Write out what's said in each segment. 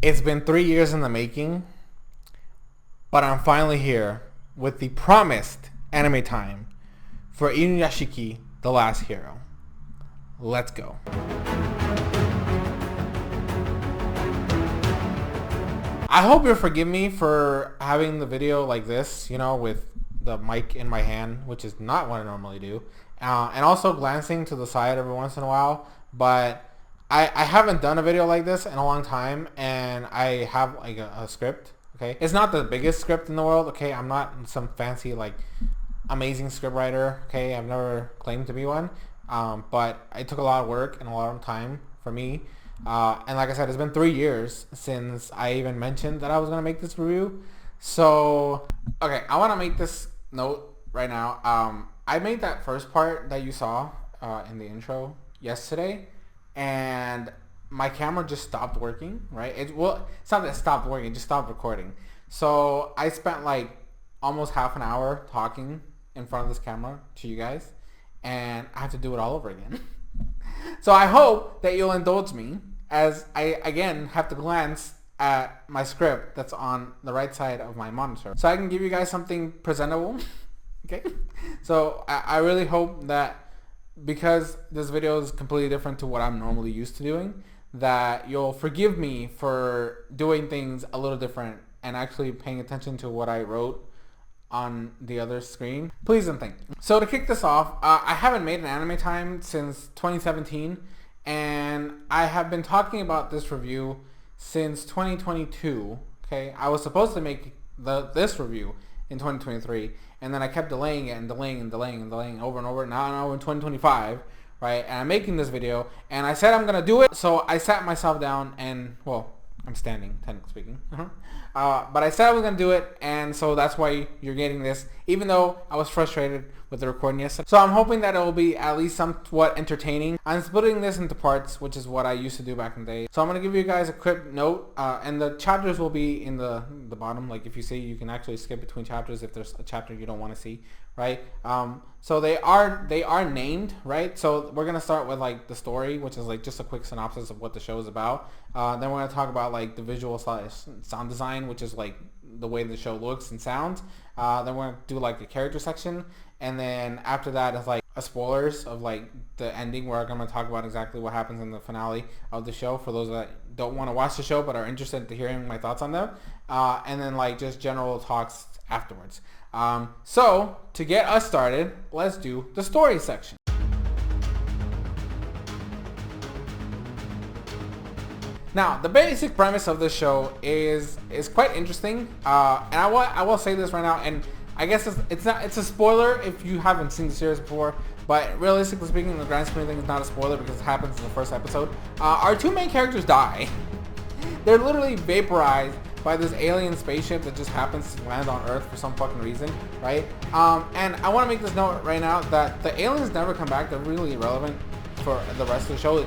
It's been 3 years in the making, but I'm finally here with the promised anime time for Inuyashiki, The Last Hero. Let's go. I hope you'll forgive me for having the video like this, you know, with the mic in my hand, which is not what I normally do, and also glancing to the side every once in a while, but I haven't done a video like this in a long time, and I have like a script, okay? It's not the biggest script in the world, okay? I'm not some fancy, like, amazing script writer, okay? I've never claimed to be one, but it took a lot of work and a lot of time for me, and like I said, it's been 3 years since I even mentioned that I was going to make this review, so, okay, I want to make this note right now. I made that first part that you saw in the intro yesterday, and my camera just stopped working, right? It's not that it stopped working, it just stopped recording. So I spent like almost half an hour talking in front of this camera to you guys, and I have to do it all over again. So I hope that you'll indulge me as I again have to glance at my script that's on the right side of my monitor, so I can give you guys something presentable. Okay, so I really hope that, because this video is completely different to what I'm normally used to doing, that you'll forgive me for doing things a little different and actually paying attention to what I wrote on the other screen. Please and thank you. So to kick this off, I haven't made an anime time since 2017, and I have been talking about this review since 2022. Okay, I was supposed to make this review in 2023, and then I kept delaying it and delaying over and over. Now we're in 2025, right? And I'm making this video, and I said I'm gonna do it, so I sat myself down and, well, I'm standing, technically speaking. But I said I was gonna do it, and so that's why you're getting this, even though I was frustrated with the recording yesterday. So I'm hoping that it will be at least somewhat entertaining. I'm splitting this into parts, which is what I used to do back in the day. So I'm gonna give you guys a quick note, and the chapters will be in the bottom. Like, if you see, you can actually skip between chapters if there's a chapter you don't want to see, right? So they are named, right? So we're gonna start with like the story, which is like just a quick synopsis of what the show is about. Then we're gonna talk about like the visual sound design, which is like the way the show looks and sounds. Then we're gonna do like a character section, and then after that is like a spoilers of like the ending, where I'm gonna talk about exactly what happens in the finale of the show for those that don't want to watch the show but are interested in hearing my thoughts on them. And then like just general talks afterwards. So to get us started, let's do the story section. Now, the basic premise of this show is quite interesting, and I will say this right now, and I guess it's a spoiler if you haven't seen the series before, but realistically speaking, in the grand scheme of things, it's not a spoiler because it happens in the first episode. Our two main characters die. They're literally vaporized by this alien spaceship that just happens to land on Earth for some fucking reason, right? And I want to make this note right now that the aliens never come back. They're really irrelevant for the rest of the show.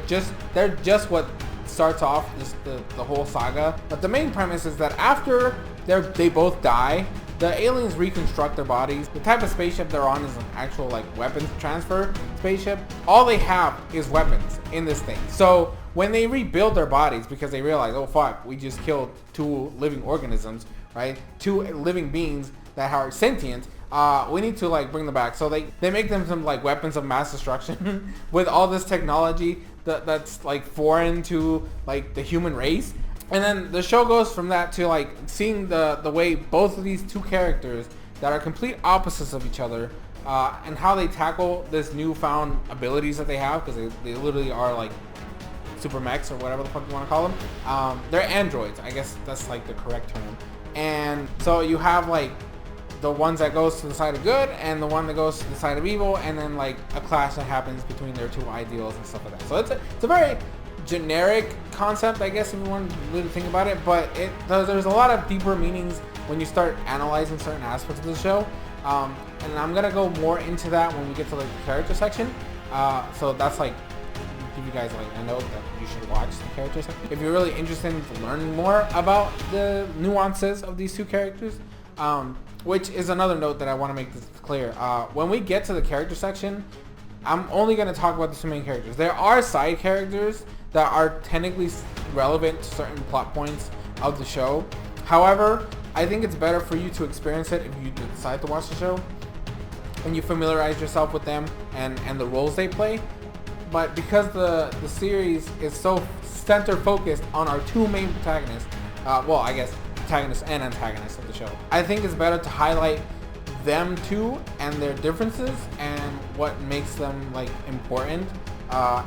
They're just what starts off the whole saga. But the main premise is that after they both die, the aliens reconstruct their bodies. The type of spaceship they're on is an actual like weapons transfer spaceship. All they have is weapons in this thing. So when they rebuild their bodies, because they realize, oh fuck, we just killed two living organisms, right? Two living beings that are sentient. We need to like bring them back. So they make them some like weapons of mass destruction with all this technology that's like foreign to like the human race. And then the show goes from that to like seeing the way both of these two characters that are complete opposites of each other, and how they tackle this newfound abilities that they have, because they literally are like super mechs or whatever the fuck you want to call them. They're androids, I guess that's like the correct term. And so you have like the ones that goes to the side of good and the one that goes to the side of evil, and then like a clash that happens between their two ideals and stuff like that. So it's a very generic concept, I guess, if you want to really think about it, but there's a lot of deeper meanings when you start analyzing certain aspects of the show, and I'm gonna go more into that when we get to like the character section. So that's like, give you guys like a note that you should watch the character section if you're really interested in learning more about the nuances of these two characters, which is another note that I want to make this clear. When we get to the character section, I'm only going to talk about the two main characters. There are side characters that are technically relevant to certain plot points, of the show. However, I think it's better for you to experience it if you decide to watch the show and you familiarize yourself with them and the roles they play. But because the series is so center focused on our two main protagonists, well, I guess protagonists and antagonists of the show, I think it's better to highlight them two and their differences and what makes them like important,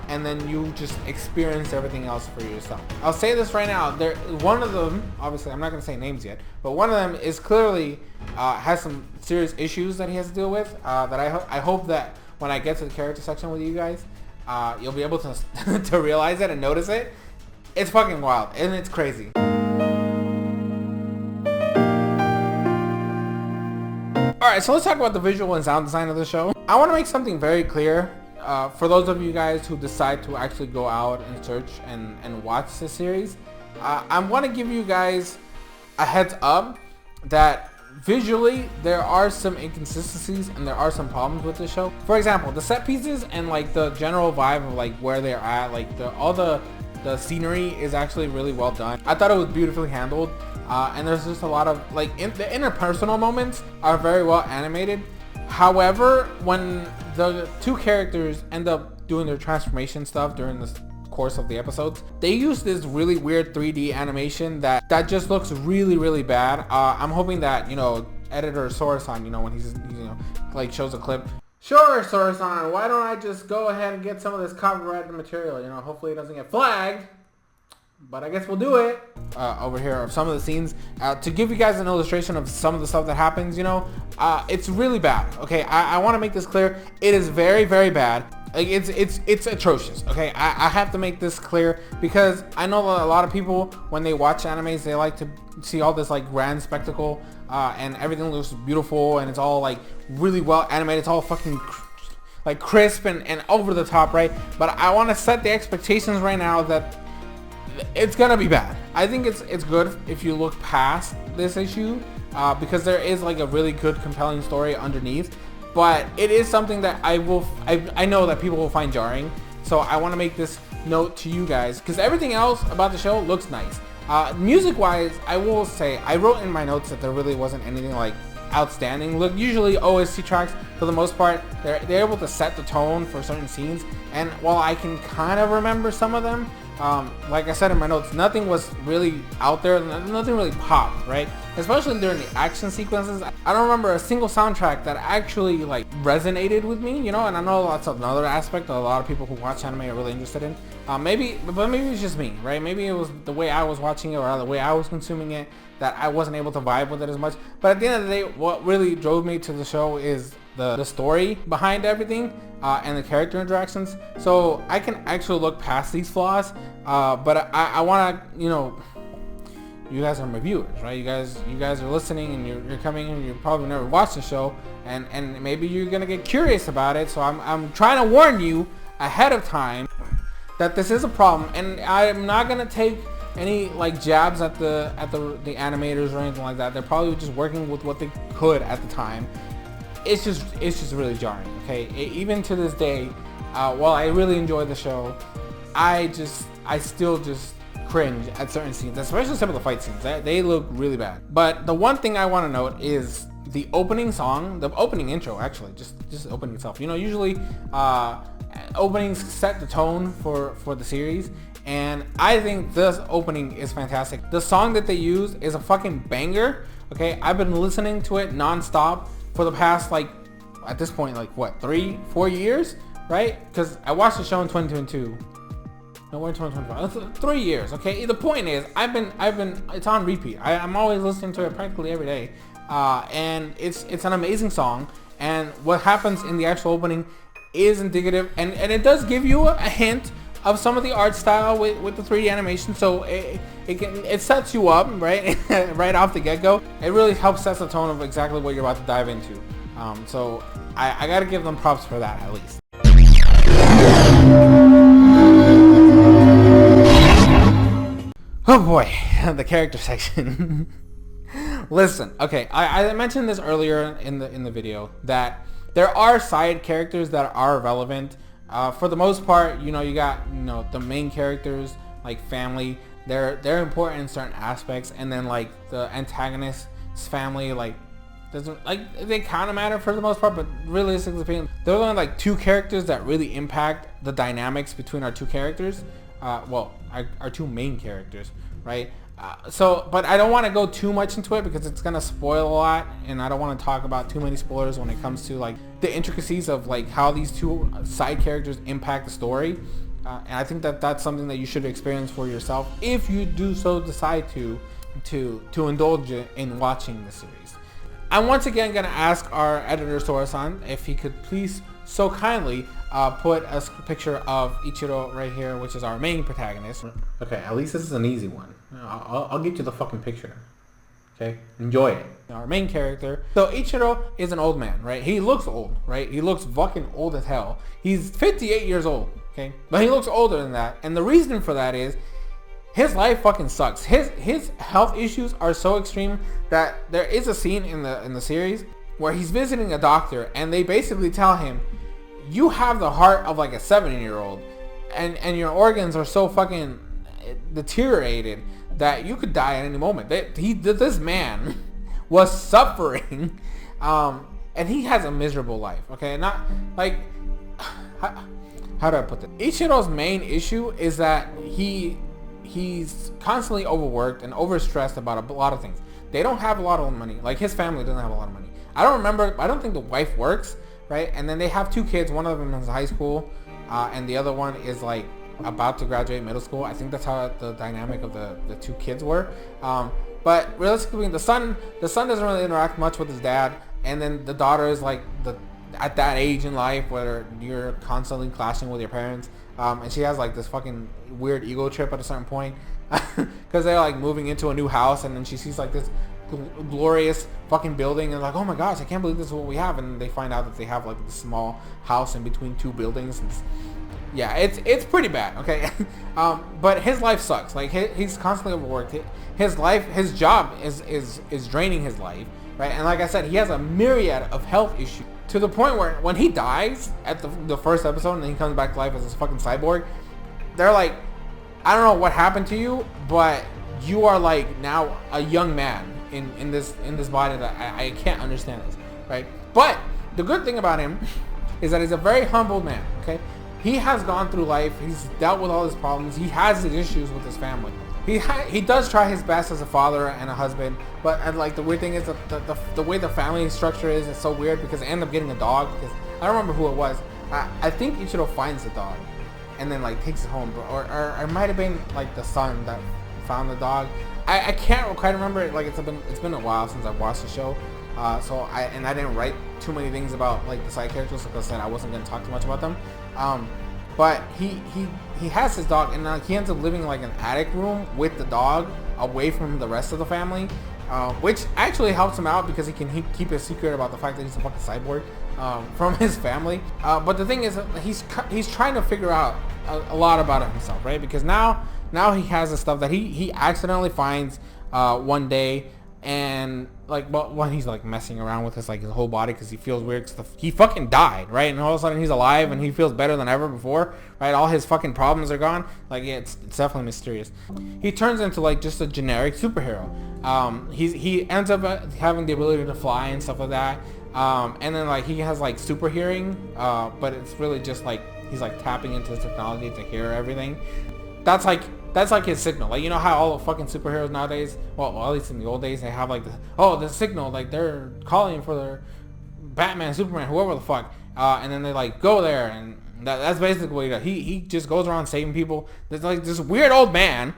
and then you just experience everything else for yourself. I'll say this right now, one of them, obviously I'm not going to say names yet, but one of them is clearly has some serious issues that he has to deal with, that I hope that when I get to the character section with you guys, you'll be able to to realize it and notice it. It's fucking wild and it's crazy. Alright, so let's talk about the visual and sound design of the show. I want to make something very clear for those of you guys who decide to actually go out and search and watch the series. I want to give you guys a heads up that visually there are some inconsistencies and there are some problems with the show. For example, the set pieces and like the general vibe of like where they're at, like all the scenery is actually really well done. I thought it was beautifully handled, and there's just a lot of like the interpersonal moments are very well animated. However, when the two characters end up doing their transformation stuff during the course of the episodes, they use this really weird 3D animation that just looks really bad. I'm hoping that, you know, editor Soresan, you know, when he's you know, like shows a clip, sure Soresan, why don't I just go ahead and get some of this copyrighted material, you know, hopefully it doesn't get flagged, but I guess we'll do it. Over here of some of the scenes, to give you guys an illustration of some of the stuff that happens, you know, it's really bad. Okay, I want to make this clear. It is very bad. Like it's atrocious. Okay, I have to make this clear because I know that a lot of people, when they watch animes, they like to see all this like grand spectacle, and everything looks beautiful and it's all like really well animated. It's all fucking like crisp and over the top, right? But I want to set the expectations right now that it's gonna be bad. I think it's good if you look past this issue, because there is like a really good compelling story underneath, but it is something that I know that people will find jarring. So I want to make this note to you guys because everything else about the show looks nice. Music wise, I will say I wrote in my notes that there really wasn't anything like outstanding. Look, usually OST tracks for the most part they're able to set the tone for certain scenes, and while I can kind of remember some of them, like I said in my notes, nothing was really out there, nothing really popped, right? Especially during the action sequences. I don't remember a single soundtrack that actually like resonated with me, you know, and I know that's another aspect that a lot of people who watch anime are really interested in. Maybe it's just me, right? Maybe it was the way I was watching it or the way I was consuming it that I wasn't able to vibe with it as much. But at the end of the day, what really drove me to the show is the story behind everything, and the character interactions. So I can actually look past these flaws, but I want to, you know, you guys are my viewers, right? You guys are listening and you're coming and you probably never watched the show, and maybe you're gonna get curious about it. So I'm trying to warn you ahead of time that this is a problem, and I'm not gonna take any like jabs at the animators or anything like that. They're probably just working with what they could at the time. It's just really jarring. Okay, even to this day, while I really enjoy the show, I still just cringe at certain scenes, especially some of the fight scenes. They look really bad. But the one thing I want to note is the opening song, the opening intro, actually, just the opening itself. You know, usually openings set the tone for the series, and I think this opening is fantastic. The song that they use is a fucking banger. Okay, I've been listening to it non-stop for the past, like, at this point, like what, 3-4 years, right? Because I watched the show in 2022. No, we're in 2025. 3 years. Okay. The point is, I've been. It's on repeat. I'm always listening to it practically every day, and it's an amazing song. And what happens in the actual opening is indicative, and it does give you a hint of some of the art style with the 3D animation. So it sets you up right right off the get-go. It really helps set the tone of exactly what you're about to dive into. So I gotta give them props for that at least. Oh boy, the character section. Listen, okay, I mentioned this earlier in the video that there are side characters that are relevant. For the most part, you know, you got, you know, the main characters like family they're important in certain aspects, and then like the antagonist's family like doesn't, like, they kind of matter for the most part, but realistically speaking, there are only like 2 characters that really impact the dynamics between our 2 characters. Well, our 2 main characters, right? But I don't want to go too much into it because it's gonna spoil a lot, and I don't want to talk about too many spoilers when it comes to like the intricacies of like how these 2 side characters impact the story. And I think that that's something that you should experience for yourself if you do so decide to indulge in watching the series. I'm once again gonna ask our editor Sore-san if he could please so kindly put a picture of Ichiro right here, which is our main protagonist. Okay, at least this is an easy one. I'll get you the fucking picture. Okay, enjoy it. Our main character. So Ichiro is an old man, right? He looks old, right? He looks fucking old as hell. He's 58 years old, okay? But he looks older than that, and the reason for that is his life fucking sucks. His health issues are so extreme that there is a scene in the series where he's visiting a doctor, and they basically tell him, you have the heart of like a 70-year-old, and your organs are so fucking deteriorated that you could die at any moment. This man was suffering, and he has a miserable life. Okay, not like how do I put this? Ichiro's main issue is that he's constantly overworked and overstressed about a lot of things. They don't have a lot of money. Like, his family doesn't have a lot of money. I don't think the wife works, right? And then they have 2 kids. One of them is high school, and the other one is like about to graduate middle school. I think that's how the dynamic of the 2 kids were. But realistically, the son doesn't really interact much with his dad, and then the daughter is like at that age in life where you're constantly clashing with your parents, and she has like this fucking weird ego trip at a certain point because they're like moving into a new house, and then she sees like this glorious fucking building, and like, oh my gosh, I can't believe this is what we have, and they find out that they have like this small house in between 2 buildings, and yeah, it's pretty bad, okay? But his life sucks. Like, he's constantly overworked. His job is draining his life, right? And like I said, he has a myriad of health issues to the point where when he dies at the first episode and then he comes back to life as this fucking cyborg, they're like, I don't know what happened to you, but you are like now a young man in this body that I can't understand this, right? But the good thing about him is that he's a very humble man, okay? He has gone through life. He's dealt with all his problems. He has his issues with his family. He does try his best as a father and a husband, but and like the weird thing is that the way the family structure is so weird because they end up getting a dog. Because I don't remember who it was. I think Ichiro finds the dog and then like takes it home, or it might have been like the son that found the dog. I can't quite remember it. Like it's been a while since I've watched the show, so I didn't write too many things about like the side characters because I said I wasn't gonna talk too much about them. But he has his dog, and he ends up living in like an attic room with the dog away from the rest of the family, which actually helps him out because he can keep a secret about the fact that he's a fucking cyborg from his family. But the thing is, he's trying to figure out a lot about himself, right? Because now he has the stuff that he accidentally finds one day, and like when he's like messing around with his whole body because he feels weird because he fucking died, right? And all of a sudden he's alive and he feels better than ever before, right? All his fucking problems are gone. Like, yeah, it's definitely mysterious. He turns into like just a generic superhero. He ends up having the ability to fly and stuff like that. And then like he has like super hearing, but it's really just like he's like tapping into his technology to hear everything. That's like his signal. Like, you know how all the fucking superheroes nowadays, well at least in the old days, they have like the signal, like they're calling for their Batman, Superman, whoever the fuck, and then they like go there, and that's basically what he does. He just goes around saving people. There's like this weird old man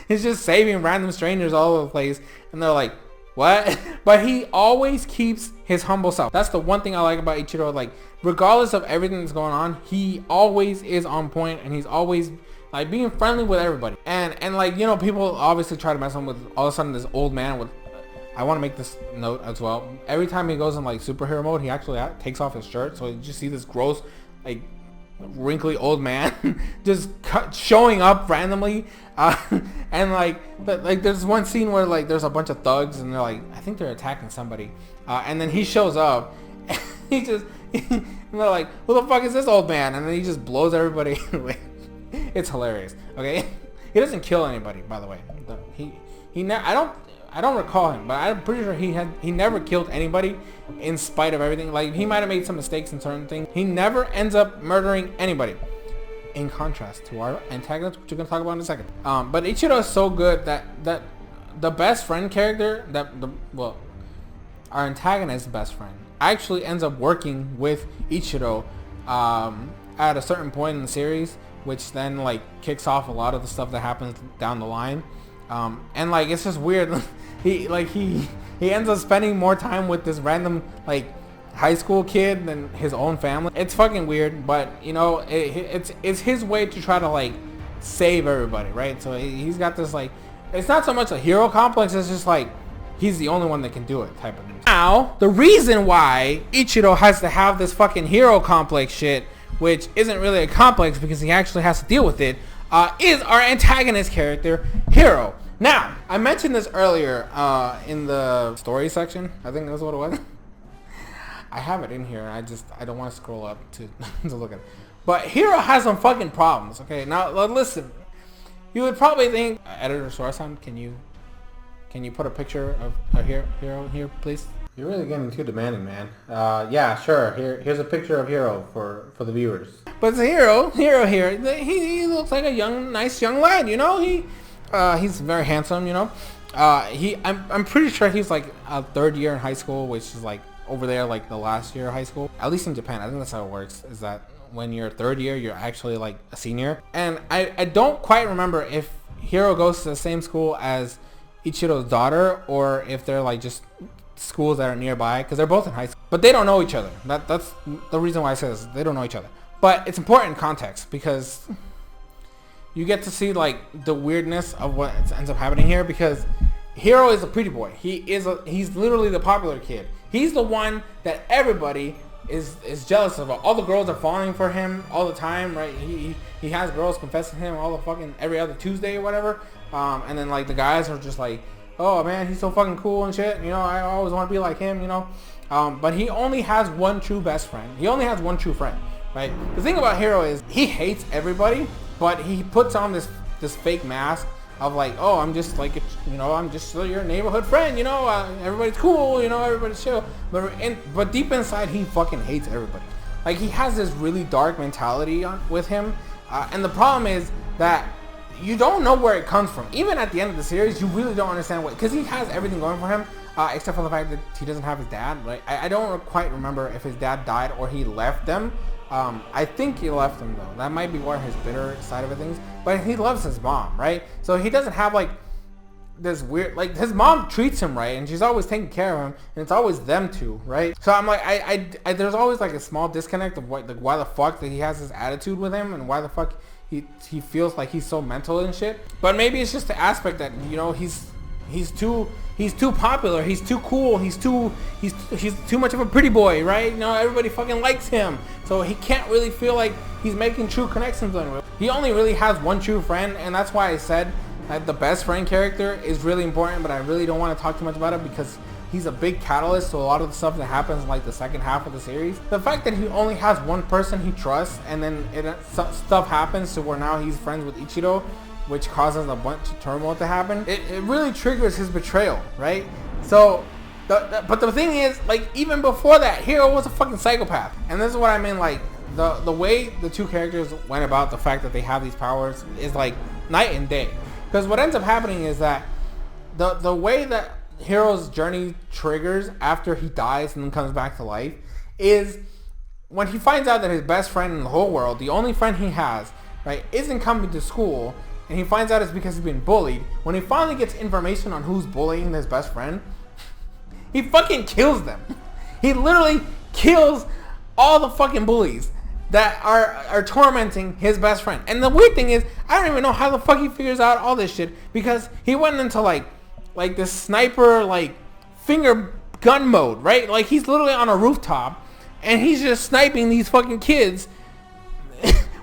he's just saving random strangers all over the place, and they're like, what? But he always keeps his humble self. That's the one thing I like about Ichiro. Like, regardless of everything that's going on, he always is on point, and he's always like being friendly with everybody. And like, you know, people obviously try to mess him with all of a sudden this old man with, I want to make this note as well. Every time he goes in like superhero mode, he actually takes off his shirt. So you just see this gross, like wrinkly old man just showing up randomly. And like there's one scene where like there's a bunch of thugs and they're like, I think they're attacking somebody. And then he shows up and and they're like, who the fuck is this old man? And then he just blows everybody away. It's hilarious, okay? He doesn't kill anybody, by the way. I don't recall him, but I'm pretty sure he never killed anybody in spite of everything. Like, he might have made some mistakes in certain things. He never ends up murdering anybody. In contrast to our antagonist, which we're gonna talk about in a second. But Ichiro is so good that the best friend character, our antagonist's best friend, actually ends up working with Ichiro at a certain point in the series, which then like kicks off a lot of the stuff that happens down the line. And like, it's just weird. he ends up spending more time with this random like high school kid than his own family. It's fucking weird, but you know, it's his way to try to like save everybody, right? So he's got this like, it's not so much a hero complex, it's just like he's the only one that can do it type of thing. Now, the reason why Ichiro has to have this fucking hero complex shit, which isn't really a complex because he actually has to deal with it, is our antagonist character, Hiro. Now, I mentioned this earlier in the story section. I think that's what it was. I have it in here. I don't want to scroll up to look at it. But Hiro has some fucking problems. Okay, now listen. You would probably think, editor Soresan, can you put a picture of Hiro here, please? You're really getting too demanding, man. Yeah, sure. Here's a picture of Hiro for the viewers. But Hiro here, he looks like a nice young lad. You know, he's very handsome. You know, I'm pretty sure he's like a third year in high school, which is like over there like the last year of high school. At least in Japan, I think that's how it works. Is that when you're third year, you're actually like a senior. And I don't quite remember if Hiro goes to the same school as Ichiro's daughter, or if they're like just schools that are nearby, because they're both in high school, but they don't know each other. That's the reason why I say this. They don't know each other, but it's important context because you get to see like the weirdness of what ends up happening here. Because Hiro is a pretty boy. He's literally the popular kid. He's the one that everybody is jealous of. All the girls are falling for him all the time, right? He has girls confessing him all the fucking every other Tuesday or whatever. And then like the guys are just like, oh man, he's so fucking cool and shit. You know, I always want to be like him, you know. But he only has one true best friend. He only has one true friend, right? The thing about Hiro is he hates everybody, but he puts on this fake mask of like, oh, I'm just like, you know, I'm just your neighborhood friend, you know, everybody's cool, you know, everybody's chill. But deep inside, he fucking hates everybody. Like, he has this really dark mentality with him. And the problem is that you don't know where it comes from. Even at the end of the series, you really don't understand what, because he has everything going for him, except for the fact that he doesn't have his dad, right? I don't quite remember if his dad died or he left them. I think he left them though. That might be where his bitter side of it things. But he loves his mom, right? So he doesn't have like this weird, like his mom treats him right, and she's always taking care of him, and it's always them two, right? So I'm like, I there's always like a small disconnect of what, like, why the fuck that he has this attitude with him, and why the fuck he feels like he's so mental and shit. But maybe it's just the aspect that, you know, he's too popular, he's too cool, he's too much of a pretty boy, right? You know, everybody fucking likes him, so he can't really feel like he's making true connections on it. He only really has one true friend, and that's why I said that the best friend character is really important, but I really don't want to talk too much about it because he's a big catalyst to a lot of the stuff that happens in like the second half of the series. The fact that he only has one person he trusts, and then stuff happens to where now he's friends with Ichiro, which causes a bunch of turmoil to happen. It really triggers his betrayal, right? So, but the thing is, like, even before that, Hiro was a fucking psychopath. And this is what I mean, like, the way the two characters went about the fact that they have these powers is like night and day. Because what ends up happening is that the way that Hiro's journey triggers after he dies and then comes back to life is when he finds out that his best friend in the whole world, the only friend he has, right, isn't coming to school, and he finds out it's because he's been bullied. When he finally gets information on who's bullying his best friend, he fucking kills them. He literally kills all the fucking bullies that are tormenting his best friend. And the weird thing is, I don't even know how the fuck he figures out all this shit, because he went into like this sniper, like, finger gun mode, right? Like, he's literally on a rooftop and he's just sniping these fucking kids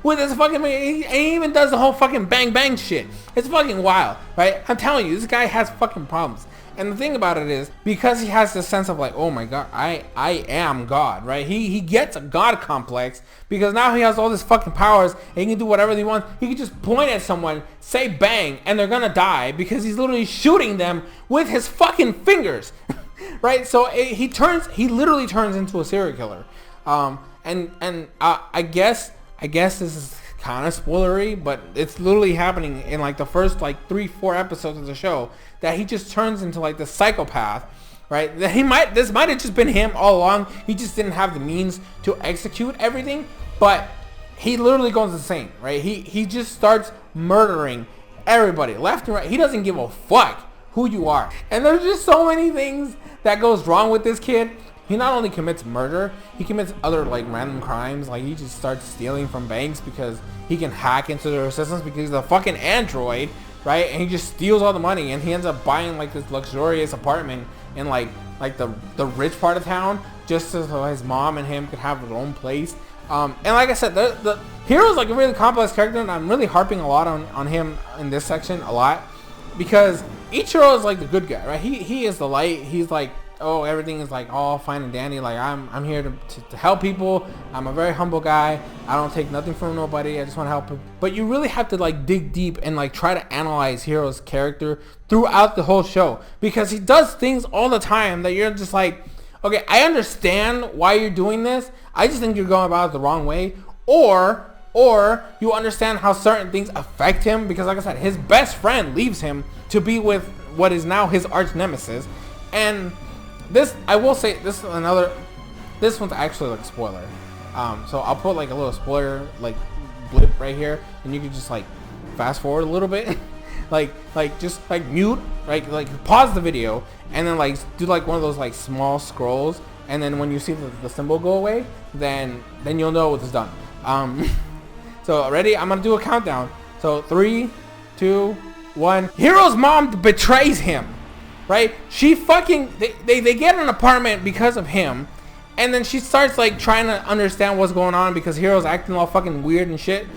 with his fucking, he even does the whole fucking bang bang shit. It's fucking wild, right? I'm telling you, this guy has fucking problems. And the thing about it is, because he has this sense of like, oh my god, I am God, right? He gets a god complex because now he has all this fucking powers and he can do whatever he wants. He can just point at someone, say bang, and they're gonna die because he's literally shooting them with his fucking fingers, right? So he literally turns into a serial killer. I guess this is kind of spoilery, but it's literally happening in like the first like 3-4 episodes of the show, that he just turns into like the psychopath, right? That this might have just been him all along. He just didn't have the means to execute everything, but he literally goes insane, right? He just starts murdering everybody left and right. He doesn't give a fuck who you are. And there's just so many things that goes wrong with this kid. He not only commits murder, he commits other like random crimes. Like he just starts stealing from banks because he can hack into their systems because he's a fucking android, right? And he just steals all the money and he ends up buying like this luxurious apartment in like the rich part of town just so his mom and him could have their own place. And like I said, the Hiro's like a really complex character, and I'm really harping a lot on him in this section a lot because Ichiro is like the good guy, right? He is the light. He's like, oh, everything is like all fine and dandy. Like I'm here to help people. I'm a very humble guy. I don't take nothing from nobody. I just want to help him. But you really have to like dig deep and like try to analyze Hiro's character throughout the whole show, because he does things all the time that you're just like, okay, I understand why you're doing this. I just think you're going about it the wrong way. Or you understand how certain things affect him, because like I said, his best friend leaves him to be with what is now his arch nemesis. And this, I will say, this one's actually like a spoiler. So I'll put like a little spoiler like blip right here, and you can just like fast forward a little bit, like just like mute, like pause the video, and then like do like one of those like small scrolls, and then when you see the symbol go away, then you'll know it's done. So ready? I'm gonna do a countdown. So 3, 2, 1. Hiro's mom betrays him. Right? She fucking, they get an apartment because of him, and then she starts like trying to understand what's going on because Hiro's acting all fucking weird and shit.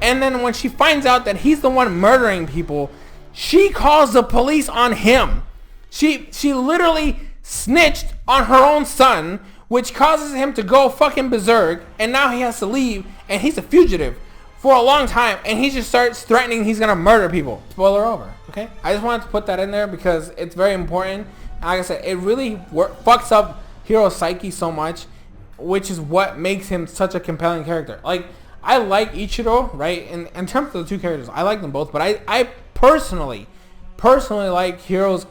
And then when she finds out that he's the one murdering people, she calls the police on him. She literally snitched on her own son, which causes him to go fucking berserk, and now he has to leave, and he's a fugitive for a long time, and he just starts threatening he's gonna murder people. Spoiler over, okay? I just wanted to put that in there because it's very important. And like I said, it really fucks up Hiro's psyche so much, which is what makes him such a compelling character. Like, I like Ichiro, right? In terms of the two characters, I like them both, but I personally like Hiro's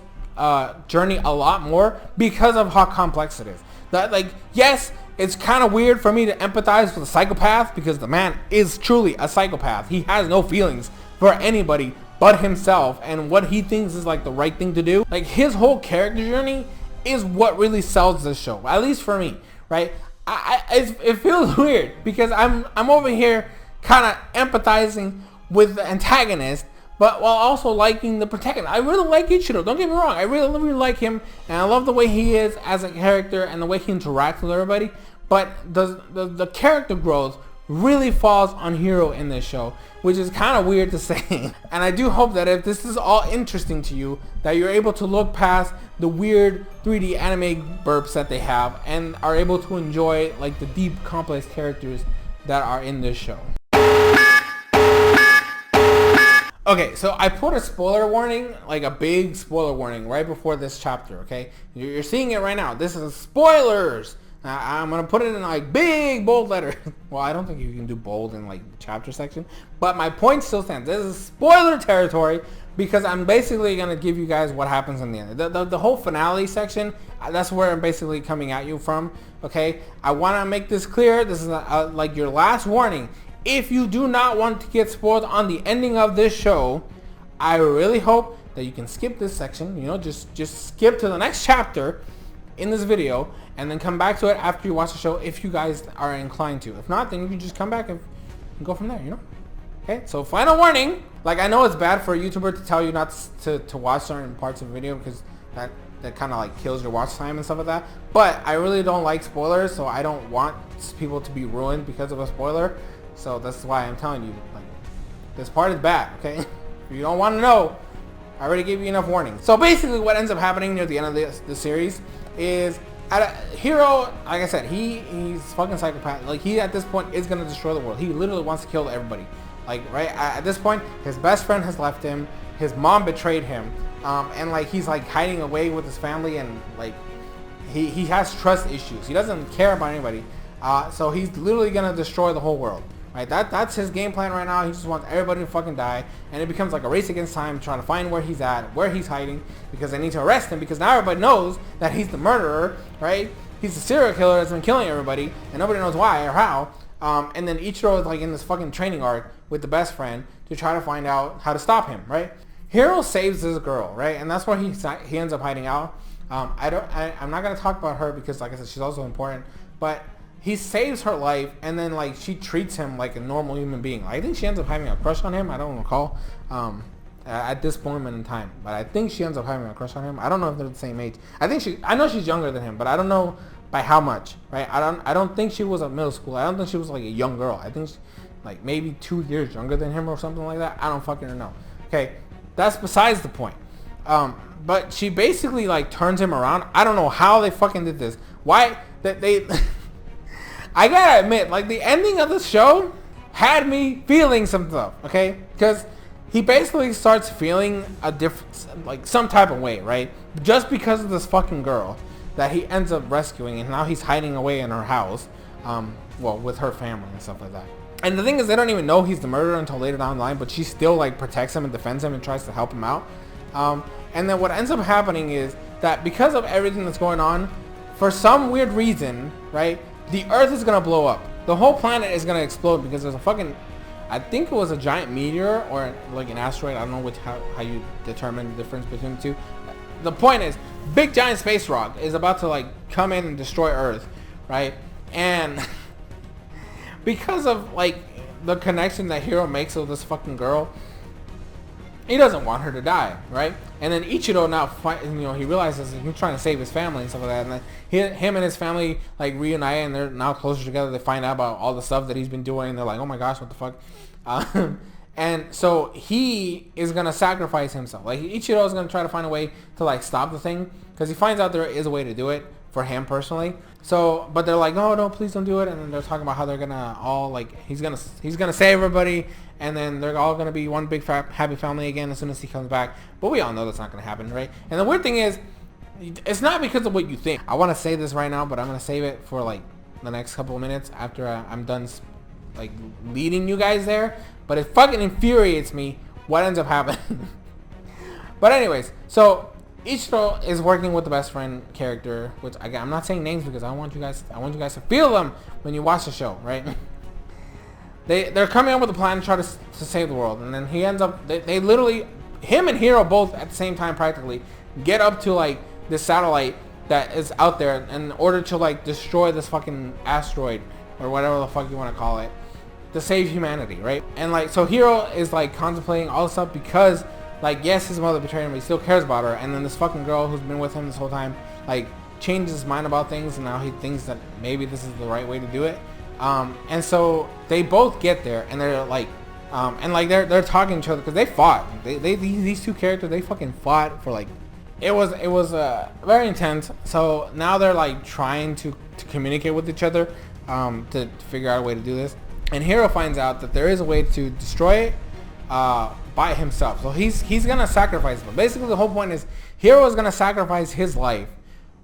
journey a lot more because of how complex it is. That, like, yes, it's kind of weird for me to empathize with a psychopath because the man is truly a psychopath. He has no feelings for anybody but himself and what he thinks is like the right thing to do. Like, his whole character journey is what really sells this show, at least for me, right? It feels weird because I'm over here kind of empathizing with the antagonist, but while also liking the protagonist. I really like Ichiro, don't get me wrong. I really like him, and I love the way he is as a character and the way he interacts with everybody. But the character growth really falls on Hiro in this show, which is kind of weird to say. And I do hope that if this is all interesting to you, that you're able to look past the weird 3D anime burps that they have and are able to enjoy like the deep, complex characters that are in this show. Okay, so I put a spoiler warning, like a big spoiler warning right before this chapter, okay? You're seeing it right now. This is spoilers. I'm going to put it in like big bold letters. Well, I don't think you can do bold in like the chapter section, but my point still stands. This is spoiler territory because I'm basically going to give you guys what happens in the end. The whole finale section, that's where I'm basically coming at you from, okay? I want to make this clear. This is like your last warning. If you do not want to get spoiled on the ending of this show, I really hope that you can skip this section, you know, just skip to the next chapter in this video and then come back to it after you watch the show if you guys are inclined to. If not, then you can just come back and go from there, you know? Okay, so final warning. Like, I know it's bad for a YouTuber to tell you not to watch certain parts of a video because that kind of like kills your watch time and stuff like that. But I really don't like spoilers, so I don't want people to be ruined because of a spoiler. So that's why I'm telling you, like, this part is bad, okay? If you don't want to know, I already gave you enough warning. So basically what ends up happening near the end of the series is Hiro, like I said, he's fucking psychopath. Like, he at this point is going to destroy the world. He literally wants to kill everybody. Like, right at this point, his best friend has left him. His mom betrayed him. And like, he's like hiding away with his family, and like he has trust issues. He doesn't care about anybody. So he's literally going to destroy the whole world. Right, that's his game plan right now. He just wants everybody to fucking die, and it becomes like a race against time, trying to find where he's at, where he's hiding, because they need to arrest him, because now everybody knows that he's the murderer, right? He's the serial killer that's been killing everybody, and nobody knows why or how. And then Ichiro is like in this fucking training arc with the best friend to try to find out how to stop him, right? Hiro saves this girl, right? And that's where he ends up hiding out. I'm not gonna talk about her because, like I said, she's also important, but he saves her life, and then like she treats him like a normal human being. I think she ends up having a crush on him. I don't recall at this moment in time, but I think she ends up having a crush on him. I don't know if they're the same age. I know she's younger than him, but I don't know by how much, right? I don't think she was a middle school. I don't think she was like a young girl. I think she, like maybe 2 years younger than him or something like that. I don't fucking know. Okay, that's besides the point. But she basically like turns him around. I don't know how they fucking did this. Why that they I gotta admit, like, the ending of the show had me feeling some stuff, okay? Because he basically starts feeling a different, like, some type of way, right? Just because of this fucking girl that he ends up rescuing, and now he's hiding away in her house, well, with her family and stuff like that. And the thing is, they don't even know he's the murderer until later down the line, but she still, like, protects him and defends him and tries to help him out. And then what ends up happening is that because of everything that's going on, for some weird reason, right, the Earth is going to blow up. The whole planet is going to explode because there's a fucking, I think it was a giant meteor or like an asteroid. I don't know how you determine the difference between the two. The point is, big giant space rock is about to like come in and destroy Earth, right? And because of like the connection that Hiro makes with this fucking girl, he doesn't want her to die, right? And then Ichiro now, he realizes he's trying to save his family and stuff like that. And then him and his family like reunite, and they're now closer together. They find out about all the stuff that he's been doing. They're like, oh my gosh, what the fuck? And so he is gonna sacrifice himself. Like, Ichiro is gonna try to find a way to like stop the thing, because he finds out there is a way to do it for him personally. So, but they're like, oh no, please don't do it. And then they're talking about how they're gonna all like, he's gonna save everybody, and then they're all gonna be one big happy family again as soon as he comes back. But we all know that's not gonna happen, right? And the weird thing is, it's not because of what you think. I want to say this right now, but I'm gonna save it for like the next couple of minutes after I'm done like leading you guys there. But it fucking infuriates me what ends up happening. But anyways, so Ichiro is working with the best friend character, which I'm not saying names because I want you guys to feel them when you watch the show, right? They're coming up with a plan to try to save the world, and then he ends up, they literally, him and Hiro both at the same time practically get up to like this satellite that is out there in order to like destroy this fucking asteroid or whatever the fuck you want to call it, to save humanity, right? And like, so Hiro is like contemplating all this stuff because like, yes, his mother betrayed him, but he still cares about her. And then this fucking girl who's been with him this whole time like changes his mind about things, and now he thinks that maybe this is the right way to do it. And so they both get there, and they're like, and like they're talking to each other because they fought. These two characters, they fucking fought for like, it was very intense. So now they're like trying to communicate with each other, to figure out a way to do this. And Hiro finds out that there is a way to destroy it by himself. So he's gonna sacrifice. But basically the whole point is Hiro is gonna sacrifice his life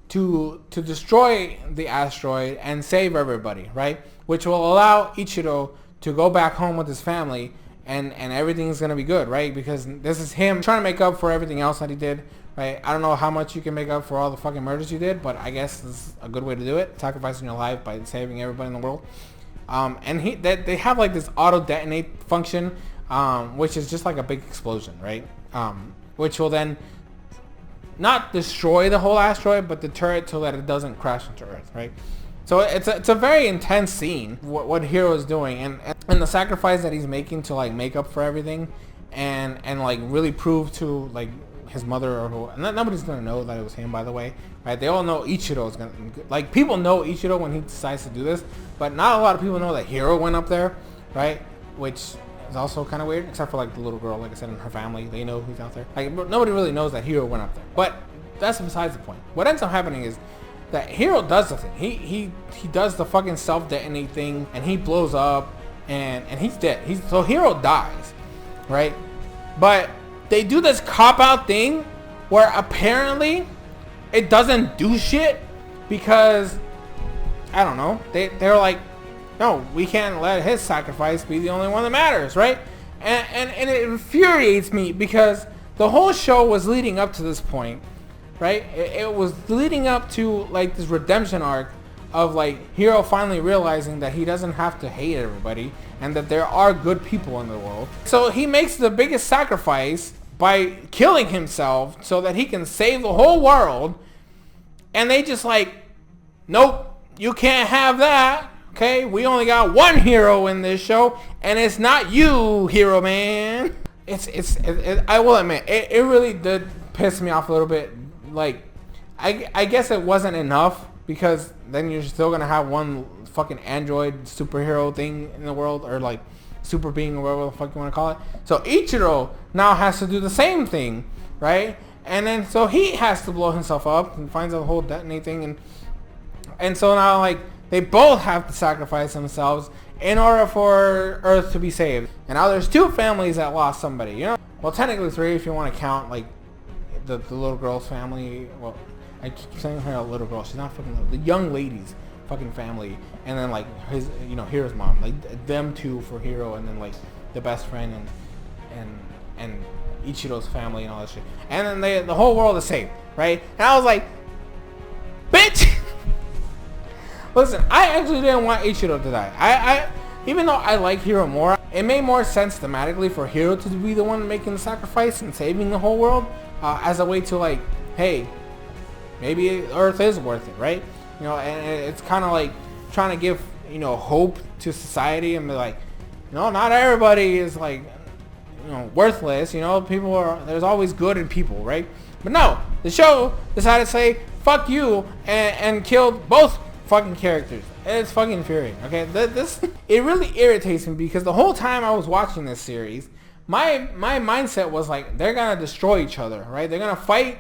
to destroy the asteroid and save everybody, right? Which will allow Ichiro to go back home with his family, and everything's gonna be good, right? Because this is him trying to make up for everything else that he did, right? I don't know how much you can make up for all the fucking murders you did, but I guess this is a good way to do it, sacrificing your life by saving everybody in the world. And they have like this auto detonate function, which is just like a big explosion, right? Which will then not destroy the whole asteroid, but deter it so that it doesn't crash into Earth, right? So it's a very intense scene, what Hiro is doing, and the sacrifice that he's making to like make up for everything, and like really prove to like his mother or who, and nobody's gonna know that it was him, by the way, right? They all know Ichiro is gonna, like, people know Ichiro when he decides to do this, but not a lot of people know that Hiro went up there, right? Which is also kind of weird, except for like the little girl, like I said, and her family. They know who's out there. Like nobody really knows that Hiro went up there. But that's besides the point. What ends up happening is that Hiro does the thing. He does the fucking self-detonate thing, and he blows up, and he's dead. So Hiro dies, right? But they do this cop-out thing where apparently it doesn't do shit because, I don't know, they're like, no, we can't let his sacrifice be the only one that matters, right? And it infuriates me because the whole show was leading up to this point, right? It was leading up to like this redemption arc of like Hiro finally realizing that he doesn't have to hate everybody and that there are good people in the world. So he makes the biggest sacrifice by killing himself so that he can save the whole world. And they just like, nope, you can't have that. Okay, we only got one hero in this show, and it's not you, Hero Man. I will admit, it really did piss me off a little bit. Like, I guess it wasn't enough, because then you're still gonna have one fucking android superhero thing in the world, or like super being, or whatever the fuck you want to call it. So Ichiro now has to do the same thing, right? And then so he has to blow himself up and finds a whole detonate thing, and so now like they both have to sacrifice themselves in order for Earth to be saved. And now there's two families that lost somebody, you know? Well, technically three if you want to count like the little girl's family. Well, I keep saying her a little girl. She's not fucking little. The young lady's fucking family, and then like his, you know, Hiro's mom. Like them two for Hiro, and then like the best friend and Ichiro's family and all that shit. And then the whole world is saved, right? And I was like, bitch. Listen, I actually didn't want Ichiro to die. I even though I like Hiro more, it made more sense thematically for Hiro to be the one making the sacrifice and saving the whole world, as a way to like, hey, maybe Earth is worth it, right? You know, and it's kind of like trying to give, you know, hope to society and be like, you know, not everybody is like, you know, worthless. You know, there's always good in people, right? But no, the show decided to say fuck you and killed both fucking characters. It's fucking infuriating. Okay, it really irritates me because the whole time I was watching this series, my mindset was like, they're gonna destroy each other, right? They're gonna fight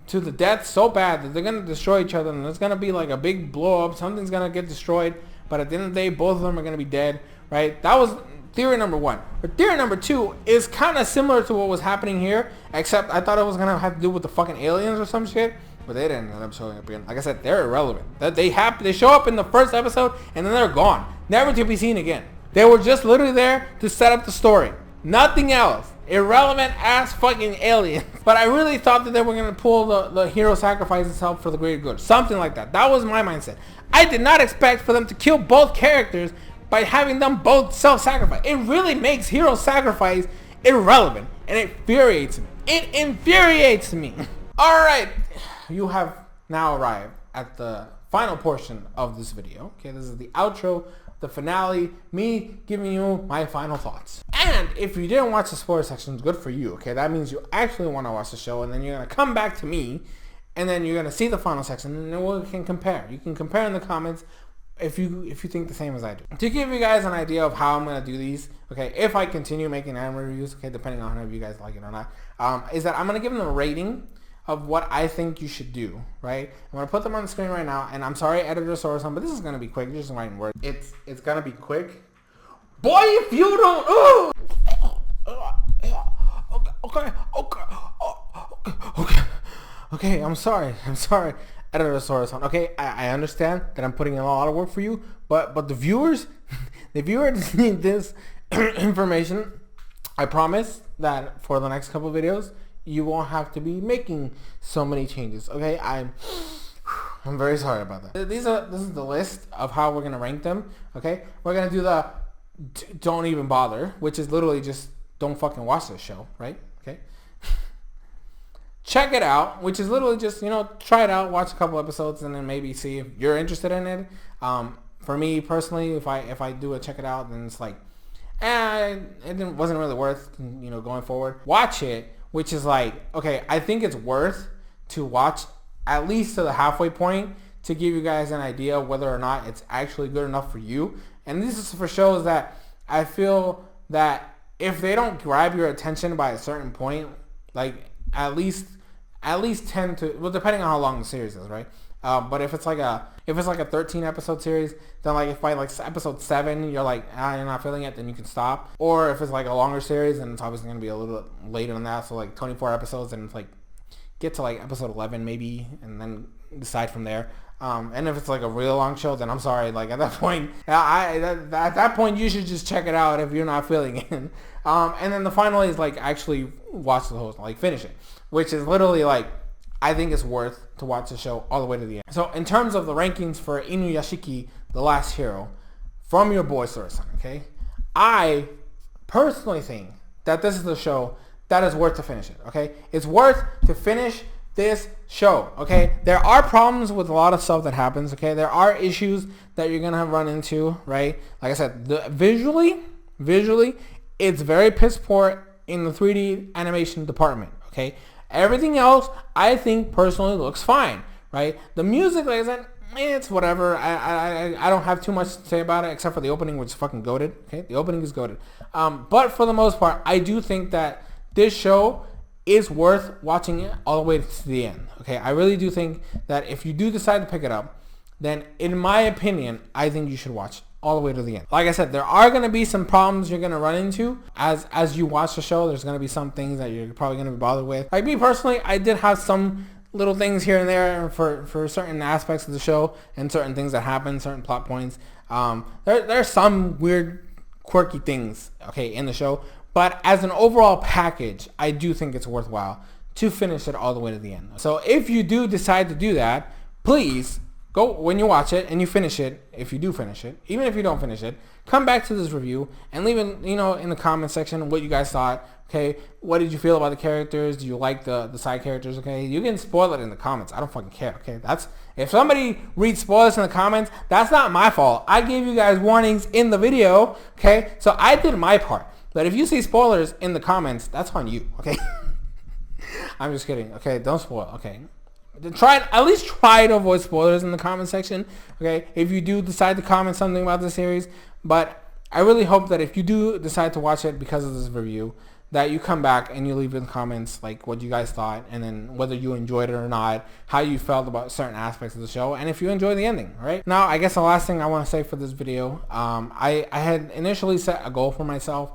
to the death so bad that they're gonna destroy each other, and there's gonna be like a big blow up. Something's gonna get destroyed, but at the end of the day, both of them are gonna be dead, right? That was theory number one. But theory number two is kind of similar to what was happening here, except I thought it was gonna have to do with the fucking aliens or some shit. But they didn't end up showing up again. Like I said, they're irrelevant. They show up in the first episode and then they're gone, never to be seen again. They were just literally there to set up the story, nothing else. Irrelevant ass fucking aliens. But I really thought that they were gonna pull the hero sacrifice himself for the greater good, something like that. That was my mindset. I did not expect for them to kill both characters by having them both self-sacrifice. It really makes hero sacrifice irrelevant, and it infuriates me. It infuriates me. All right. You have now arrived at the final portion of this video. Okay, this is the outro, the finale, me giving you my final thoughts. And if you didn't watch the spoiler section, good for you. Okay, that means you actually want to watch the show, and then you're gonna come back to me, and then you're gonna see the final section, and then we can compare. You can compare in the comments if you think the same as I do. To give you guys an idea of how I'm gonna do these, okay, if I continue making anime reviews, okay, depending on if you guys like it or not, is that I'm gonna give them a rating of what I think you should do, right? I'm gonna put them on the screen right now, and I'm sorry, editor Soresan, but this is gonna be quick. Just writing words. It's gonna be quick. Boy, if you don't, okay. I'm sorry, editor Soresan. Okay, I understand that I'm putting in a lot of work for you, but the viewers need this information. I promise that for the next couple of videos, you won't have to be making so many changes. Okay, I'm very sorry about that. This is the list of how we're gonna rank them. Okay, we're gonna do the don't even bother, which is literally just don't fucking watch this show, right? Okay. Check it out, which is literally just, you know, try it out, watch a couple episodes, and then maybe see if you're interested in it. For me personally, if I do a check it out, then it's like, wasn't really worth, you know, going forward. Watch it, which is like, okay, I think it's worth to watch at least to the halfway point to give you guys an idea of whether or not it's actually good enough for you. And this is for shows that I feel that if they don't grab your attention by a certain point, like at least 10 to, well, depending on how long the series is, right? But if it's like a 13 episode series, then like if by like episode 7 you're like, you're not feeling it, then you can stop. Or if it's like a longer series, then it's obviously going to be a little bit later than that. So like 24 episodes, and it's like get to like episode 11 maybe, and then decide from there. And if it's like a real long show, then I'm sorry. Like at that point, at that point you should just check it out if you're not feeling it. And then the final is like actually watch the whole, like finish it, which is literally like, I think it's worth to watch the show all the way to the end. So in terms of the rankings for Inuyashiki, The Last Hero, from your boy Sore-san, okay? I personally think that this is the show that is worth to finish it, okay? It's worth to finish this show, okay? There are problems with a lot of stuff that happens, okay? There are issues that you're gonna run into, right? Like I said, visually, it's very piss poor in the 3D animation department, okay? Everything else, I think personally looks fine, right? The music, like I said, it's whatever. I don't have too much to say about it except for the opening, which is fucking goated. Okay, the opening is goated. But for the most part, I do think that this show is worth watching it all the way to the end. Okay, I really do think that if you do decide to pick it up, then in my opinion, I think you should watch all the way to the end. Like I said, there are going to be some problems you're going to run into as you watch the show. There's going to be some things that you're probably going to be bothered with. Like me personally, I did have some little things here and there for certain aspects of the show and certain things that happen, certain plot points. There's some weird, quirky things, okay, in the show. But as an overall package, I do think it's worthwhile to finish it all the way to the end. So if you do decide to do that, please go, when you watch it and you finish it, if you do finish it, even if you don't finish it, come back to this review and leave in, in the comment section what you guys thought. Okay, what did you feel about the characters? Do you like the side characters? Okay, you can spoil it in the comments. I don't fucking care. Okay, that's, if somebody reads spoilers in the comments, that's not my fault. I gave you guys warnings in the video. Okay, so I did my part. But if you see spoilers in the comments, that's on you. Okay, I'm just kidding. Okay, don't spoil. Okay. At least try to avoid spoilers in the comment section, okay, if you do decide to comment something about the series. But I really hope that if you do decide to watch it because of this review, that you come back and you leave in the comments like what you guys thought, and then whether you enjoyed it or not, how you felt about certain aspects of the show, and if you enjoy the ending. Right now, I guess the last thing I want to say for this video, I had initially set a goal for myself.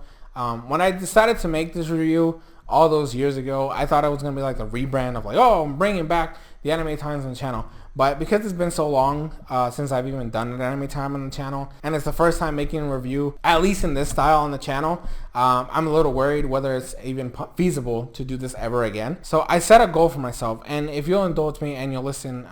When I decided to make this review all those years ago, I thought it was going to be like the rebrand of like, oh, I'm bringing back the Anime Times on the channel. But because it's been so long since I've even done an Anime Time on the channel, and it's the first time making a review, at least in this style on the channel, I'm a little worried whether it's even feasible to do this ever again. So I set a goal for myself, and if you'll indulge me and you'll listen,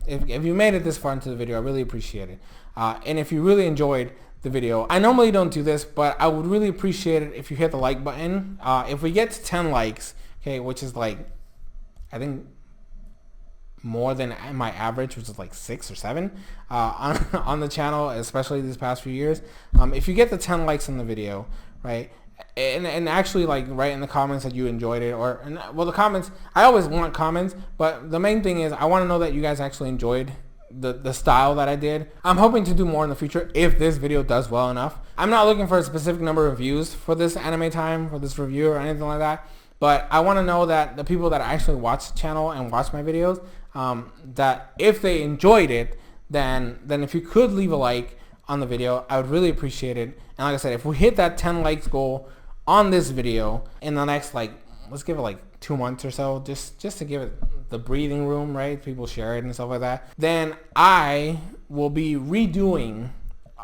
if you made it this far into the video, I really appreciate it. And if you really enjoyed the video, I normally don't do this, but I would really appreciate it if you hit the like button. If we get to 10 likes, okay, which is like, I think more than my average, which is like 6 or 7 on the channel, especially these past few years. If you get the 10 likes on the video, right, and actually like write in the comments that you enjoyed it, well, the comments, I always want comments, but the main thing is I want to know that you guys actually enjoyed the style that I did. I'm hoping to do more in the future if this video does well enough. I'm not looking for a specific number of views for this Anime Time, for this review or anything like that, but I want to know that the people that actually watch the channel and watch my videos, that if they enjoyed it, then if you could leave a like on the video, I would really appreciate it. And like I said, if we hit that 10 likes goal on this video in the next, like, let's give it like 2 months or so, just to give it the breathing room, right? People share it and stuff like that. Then I will be redoing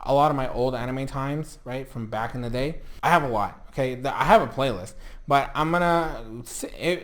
a lot of my old Anime Times, right, from back in the day. I have a lot, okay? I have a playlist, but I'm gonna,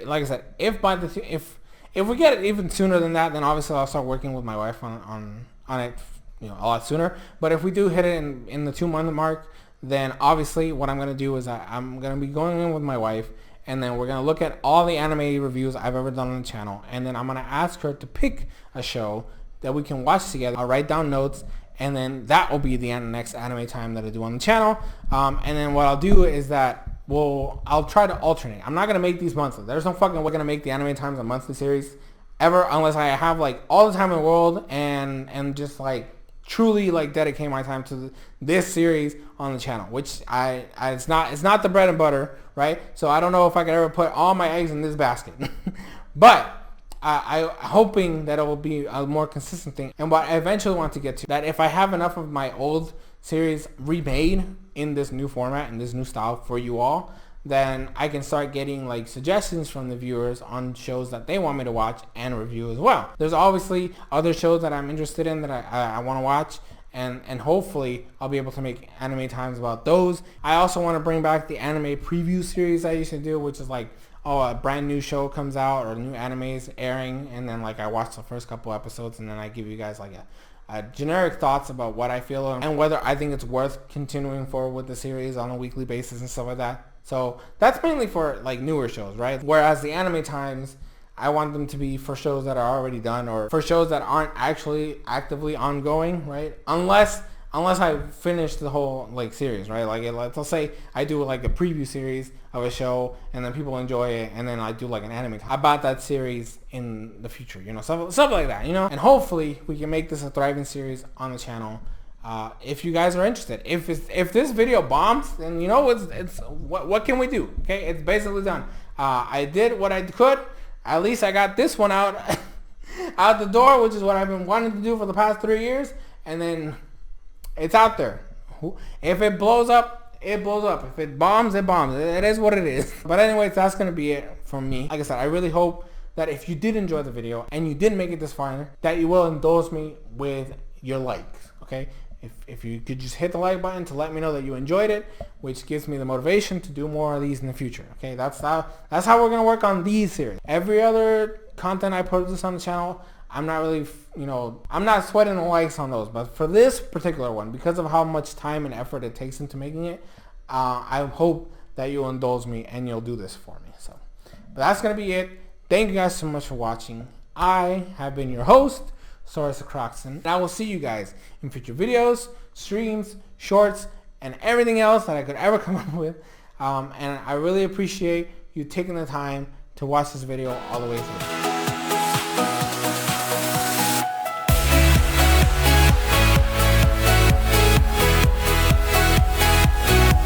like I said, if we get it even sooner than that, then obviously I'll start working with my wife on it, a lot sooner. But if we do hit it in the 2-month mark, then obviously what I'm gonna do is I'm gonna be going in with my wife, and then we're going to look at all the anime reviews I've ever done on the channel, and then I'm going to ask her to pick a show that we can watch together. I'll write down notes, and then that will be the next Anime Time that I do on the channel. And then what I'll do is that I'll try to alternate. I'm not going to make these monthly. There's no fucking way going to make the Anime Times a monthly series ever, unless I have like all the time in the world and just like truly like dedicate my time to this series on the channel, which it's not the bread and butter, right? So I don't know if I could ever put all my eggs in this basket, but I'm hoping that it will be a more consistent thing. And what I eventually want to get to, that if I have enough of my old series remade in this new format and this new style for you all, then I can start getting like suggestions from the viewers on shows that they want me to watch and review as well. There's obviously other shows that I'm interested in that I want to watch, and hopefully I'll be able to make anime times about those. I also want to bring back the anime preview series I used to do, which is like, oh, a brand new show comes out or new animes airing, and then like I watch the first couple episodes and then I give you guys like a generic thoughts about what I feel and whether I think it's worth continuing forward with the series on a weekly basis and stuff like that. So that's mainly for like newer shows, right? Whereas the anime times, I want them to be for shows that are already done or for shows that aren't actually actively ongoing, right? Unless I finish the whole like series, right? Like let's say I do like a preview series of a show and then people enjoy it, and then I do like an anime about that series in the future, you know, stuff like that, you know. And hopefully we can make this a thriving series on the channel. If you guys are interested, if this video bombs, then you know it's what can we do? Okay, it's basically done. I did what I could. At least I got this one out the door, which is what I've been wanting to do for the past 3 years, and then it's out there. If it blows up, it blows up. If it bombs, it bombs. It is what it is. But anyways, that's gonna be it from me. Like I said, I really hope that if you did enjoy the video and you did make it this far, that you will indulge me with your likes. Okay. If you could just hit the like button to let me know that you enjoyed it, which gives me the motivation to do more of these in the future. Okay, that's how we're gonna work on these series. Every other content I produce on the channel, I'm not really, you know, I'm not sweating the likes on those. But for this particular one, because of how much time and effort it takes into making it, I hope that you'll indulge me and you'll do this for me. So, but that's gonna be it. Thank you guys so much for watching. I have been your host, SoresanCrockxen, and I will see you guys in future videos, streams, shorts, and everything else that I could ever come up with. And I really appreciate you taking the time to watch this video all the way through.